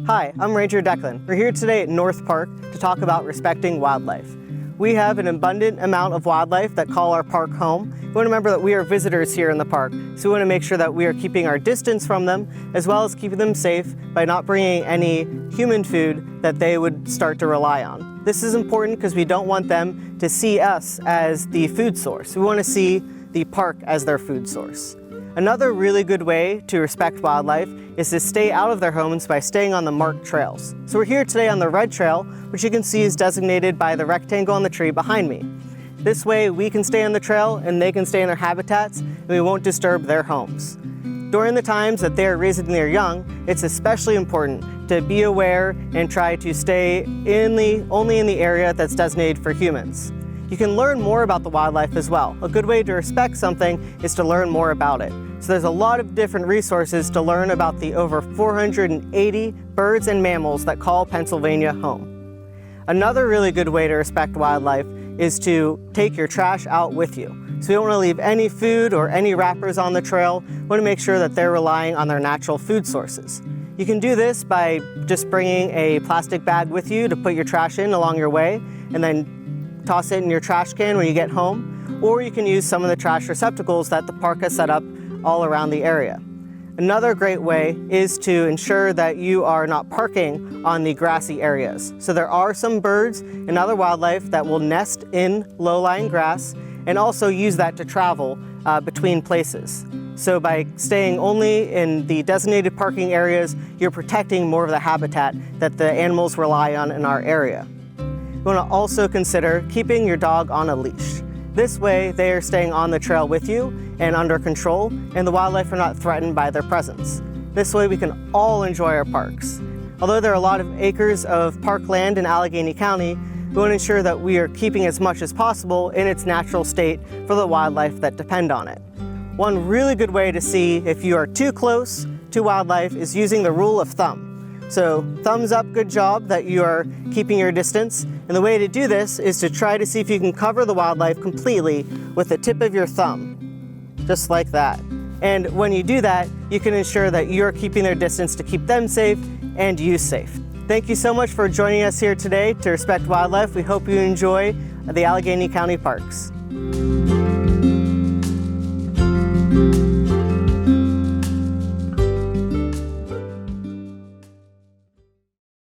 Hi, I'm Ranger Deaglan. We're here today at North Park to talk about respecting wildlife. We have an abundant amount of wildlife that call our park home. We want to remember that we are visitors here in the park, so we want to make sure that we are keeping our distance from them, as well as keeping them safe by not bringing any human food that they would start to rely on. This is important because we don't want them to see us as the food source. We want to see the park as their food source. Another really good way to respect wildlife is to stay out of their homes by staying on the marked trails. So we're here today on the red trail, which you can see is designated by the rectangle on the tree behind me. This way we can stay on the trail and they can stay in their habitats and we won't disturb their homes. During the times that they're raising their young, it's especially important to be aware and try to stay only in the area that's designated for humans. You can learn more about the wildlife as well. A good way to respect something is to learn more about it. So there's a lot of different resources to learn about the over 480 birds and mammals that call Pennsylvania home. Another really good way to respect wildlife is to take your trash out with you. So you don't want to leave any food or any wrappers on the trail. You want to make sure that they're relying on their natural food sources. You can do this by just bringing a plastic bag with you to put your trash in along your way, and then toss it in your trash can when you get home, or you can use some of the trash receptacles that the park has set up all around the area. Another great way is to ensure that you are not parking on the grassy areas. So there are some birds and other wildlife that will nest in low-lying grass and also use that to travel between places. So by staying only in the designated parking areas, you're protecting more of the habitat that the animals rely on in our area. You want to also consider keeping your dog on a leash. This way they are staying on the trail with you and under control, and the wildlife are not threatened by their presence. This way we can all enjoy our parks. Although there are a lot of acres of parkland in Allegheny County, we want to ensure that we are keeping as much as possible in its natural state for the wildlife that depend on it. One really good way to see if you are too close to wildlife is using the rule of thumb. So thumbs up, good job that you are keeping your distance. And the way to do this is to try to see if you can cover the wildlife completely with the tip of your thumb, just like that. And when you do that, you can ensure that you're keeping their distance to keep them safe and you safe. Thank you so much for joining us here today to respect wildlife. We hope you enjoy the Allegheny County Parks.